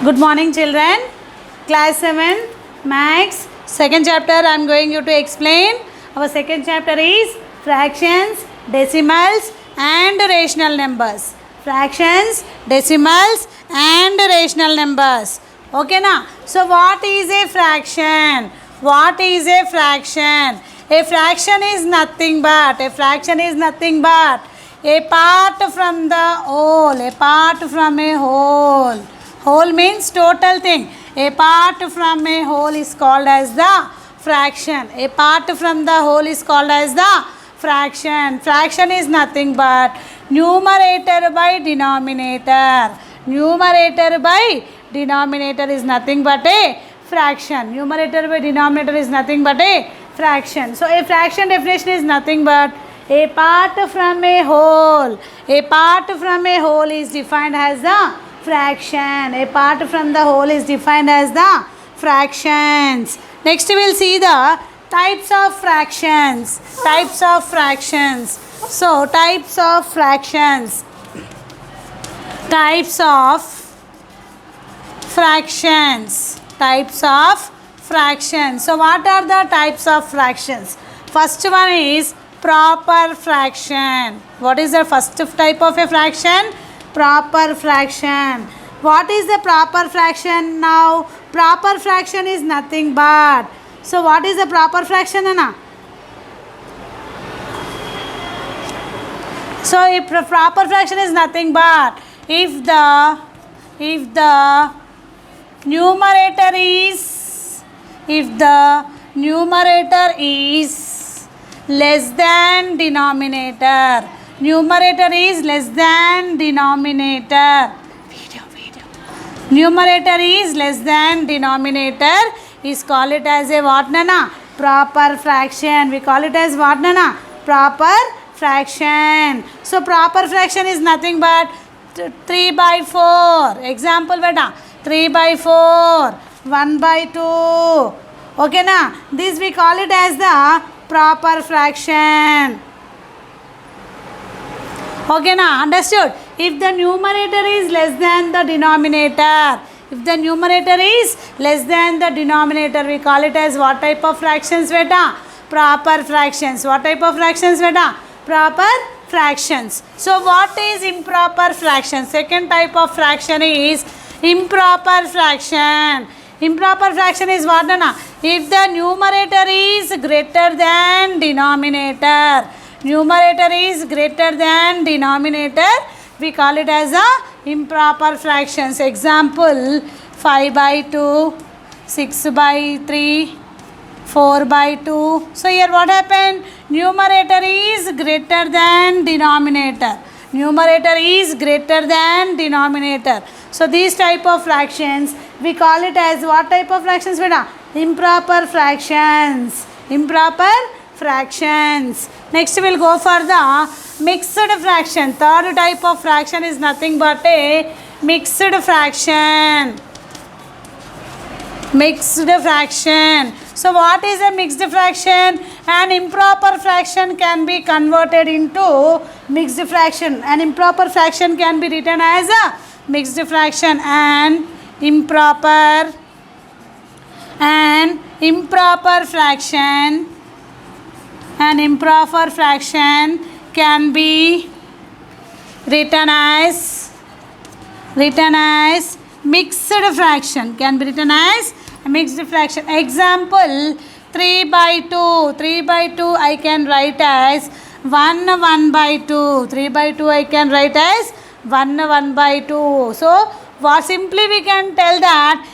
Good morning, children. Class 7 Max second chapter I am going you to explain. Our second chapter is fractions, decimals and rational numbers. Fractions, decimals and rational numbers. Okay na? So what is a fraction? What is a fraction? A fraction is nothing but a part from the whole. A part from a whole. Whole means total thing. A part from a whole is called as the fraction. A part from the whole is called as the fraction. Fraction is nothing but numerator by denominator. Numerator by denominator is nothing but a fraction. Numerator by denominator is nothing but a fraction. So a fraction definition is nothing but a part from a whole. A part from a whole is defined as the fraction. A part from the whole is defined as the fractions. Next we will see the types of fractions. Types of fractions. So types of fractions. Types of fractions. Types of fractions. So what are the types of fractions? First one is proper fraction. What is the first type of a fraction? Proper fraction. What is the proper fraction now? Proper fraction is nothing but. So what is the proper fraction, Anna? So if proper fraction is nothing but if the numerator is less than denominator. Numerator is less than denominator. Numerator is less than denominator is call it as a what, Nana? Proper fraction. We call it as what, Nana? Proper fraction. So proper fraction is nothing but 3 by 4. Example beta. 3 by 4. 1 by 2. Okay na? This we call it as the proper fraction. Okay na? Understood? If the numerator is less than the denominator, if the numerator is less than the denominator, we call it as what type of fractions, beta? Proper fractions. What type of fractions, beta? Proper fractions. So what is improper fraction? Second type of fraction is improper fraction. Improper fraction is what, Nana? If the numerator is greater than denominator. Numerator is greater than denominator. We call it as a improper fractions. Example 5 by 2, 6 by 3, 4 by 2. So here what happened? Numerator is greater than denominator. Numerator is greater than denominator. So these type of fractions we call it as what type of fractions, beta? Improper fractions. Improper fractions. Next we will go for the mixed fraction. Third type of fraction is nothing but a mixed fraction. Mixed fraction. So what is a mixed fraction? An improper fraction can be converted into mixed fraction. An improper fraction can be written as a mixed fraction. An improper fraction. An improper fraction can be written as mixed fraction. Can be written as a mixed fraction. Example 3 by 2. 3 by 2 I can write as 1 by 2. 3 by 2 I can write as 1 by 2. So simply we can tell that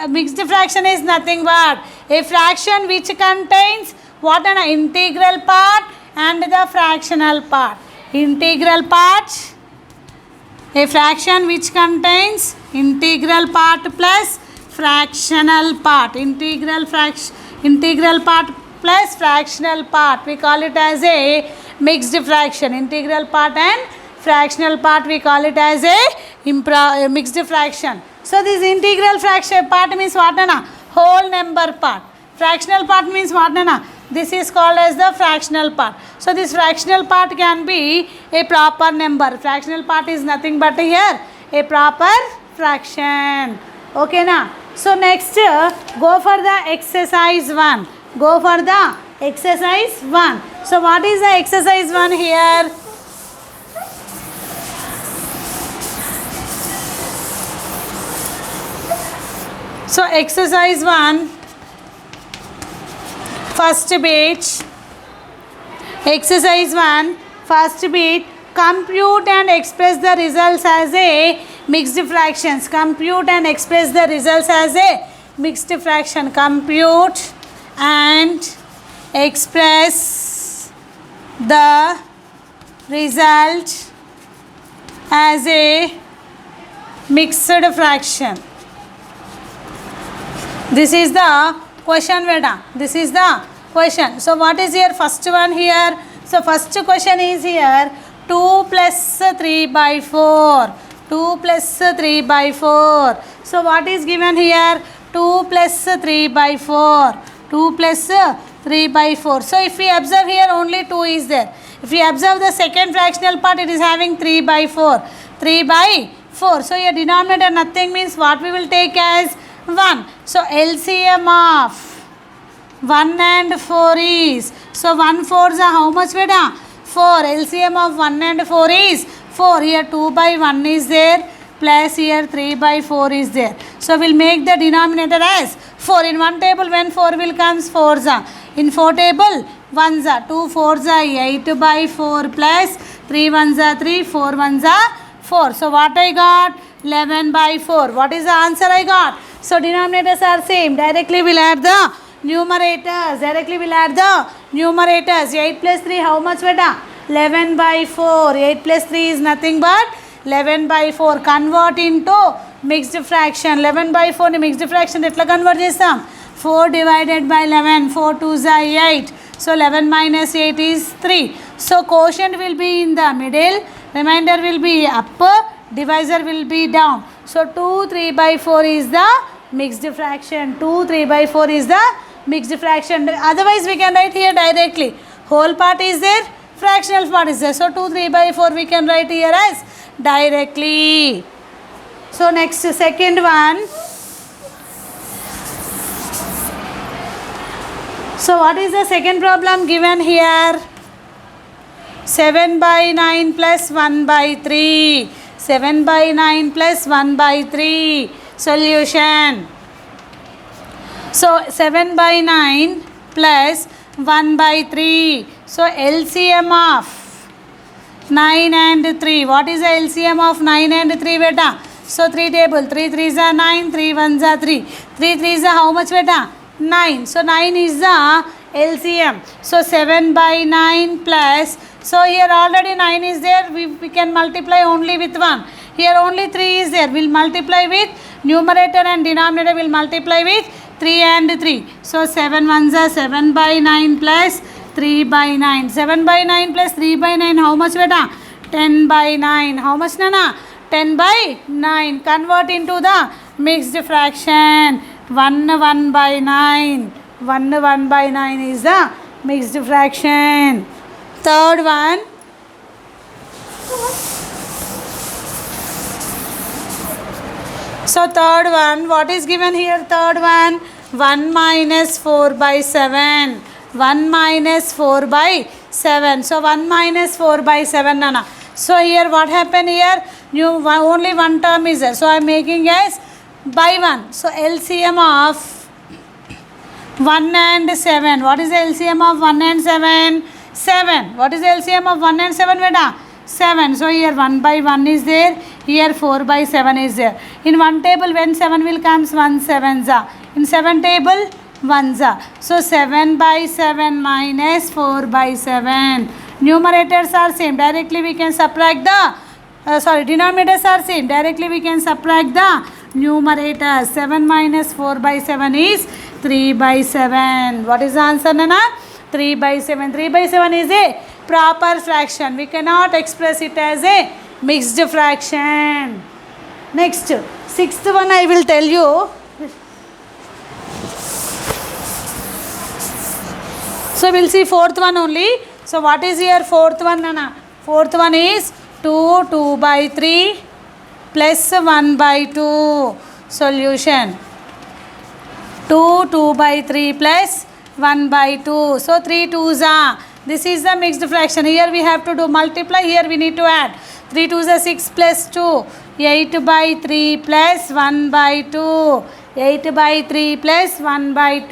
mixed fraction is nothing but a fraction which contains what, an integral part and the fractional part. Integral part, a fraction which contains integral part plus fractional part. Integral part plus fractional part. We call it as a mixed fraction. Integral part and fractional part we call it as a mixed fraction. So this integral fraction part means what, Nana? Whole number part. Fractional part means what, Nana? This is called as the fractional part. So this fractional part can be a proper number. Fractional part is nothing but here a proper fraction. Okay na? So next go for the exercise 1. Go for the exercise 1. So what is the exercise 1 here? So exercise 1, first bit. Exercise 1, first bit. Compute and express the results as a mixed fractions. Compute and express the results as a mixed fraction. Compute and express the result as a mixed fraction. This is the question, beta. This is the question. So what is your first one here? So first question is here 2 plus 3 by 4. 2 plus 3 by 4. So what is given here? 2 plus 3 by 4. 2 plus 3 by 4. So if we observe here only 2 is there. If we observe the second fractional part, it is having 3 by 4. 3 by 4. So your denominator nothing means what we will take as 1. So LCM of 1 and 4 is, so 1 4s are how much beta? 4. LCM of 1 and 4 is 4. Here 2 by 1 is there, plus here 3 by 4 is there. So we'll make the denominator as 4. In one table when 4 will comes 4s are. In 4 table 1s are. 2 4s are 8 by 4 plus 3 1s are 3, 4 1s are 4. So what I got? 11 by 4. What is the answer I got? So denominators are same. Directly we'll add the numerators. Directly we'll add the numerators. 8 plus 3 how much beta? 11 by 4. 8 plus 3 is nothing but 11 by 4. Convert into mixed fraction. 11 by 4 ni mixed fraction etla convert chestam? 4 divided by 11. 4 2s are 8. So 11 minus 8 is 3. So quotient will be in the middle. Remainder will be up. Divisor will be down. So 2 3 by 4 is the mixed fraction. 2 3 by 4 is the mixed fraction. Otherwise we can write here directly. Whole part is there, fractional part is there. So 2 3 by 4 we can write here as directly. So next second one. So what is the second problem given here? 7 by 9 plus 1 by 3. 7 by 9 plus 1 by 3. Solution. So 7 by 9 plus 1 by 3. So LCM of 9 and 3. What is the LCM of 9 and 3 beta? So 3 table. 3 3s are 9. 3 1s are 3. 3 3s are how much beta? 9. So 9 is the LCM. So 7 by 9 plus. So here already 9 is there. We can multiply only with 1. Here only 3 is there. We'll multiply with numerator and denominator will multiply with 3 and 3. So 7 1s are 7 by 9 plus 3 by 9. 7 by 9 plus 3 by 9 how much beta? 10 by 9. How much nana? 10 by 9. Convert into the mixed fraction. 1 1 by 9. 1 1 by 9 is the mixed fraction. Third one. So third one, what is given here? Third one, 1 minus 4 by 7. 1 minus 4 by 7. So 1 minus 4 by 7 nana. So here what happened here? Only one term is there. So I am making as by 1. So LCM of 1 and 7. What is the LCM of 1 and 7? 7. What is the LCM of 1 and 7 beta? 7. So here 1 by 1 is there. Here 4 by 7 is there. In one table when 7 will comes 1 7s are. In 7 table 1s are. So 7 by 7 minus 4 by 7. Numerators are same. Directly we can subtract the denominators are same. Directly we can subtract the numerators. 7 minus 4 by 7 is 3 by 7. What is the answer nana? 3 by 7. 3 by 7 is a proper fraction. We cannot express it as a mixed fraction. Next, sixth one I will tell you. So we'll see fourth one only. So what is here fourth one nana? Fourth one is 2 2 by 3 plus 1 by 2. solution. 2 by 3 plus 1 by 2. So 3 2s are. This is the mixed fraction. Here we have to do multiply. Here we need to add. 3 2s are 6 plus 2. 8 by 3 plus 1 by 2. 8 by 3 plus 1 by 2.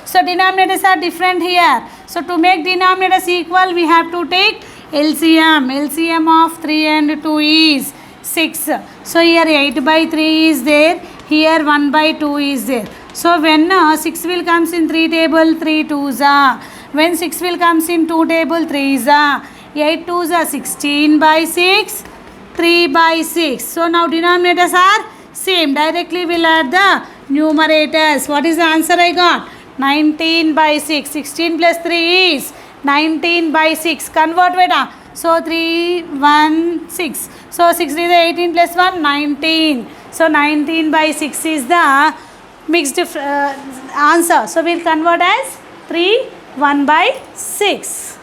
So denominators are different here. So to make denominators equal, we have to take LCM. LCM of 3 and 2 is 6. So here 8 by 3 is there. Here 1 by 2 is there. So when 6 will comes in 3 table, 3 2s are. When 6 will comes in 2 table, 3s are. 8 2s are 16 by 6, 3 by 6. So now denominators are same. Directly we'll add the numerators. What is the answer I got? 19 by 6. 16 plus 3 is 19 by 6. Convert beta. So 3, 1, 6. So 6 is 18 plus 1, 19. So 19 by 6 is the mixed answer. So we'll convert as 3, 1 by 6.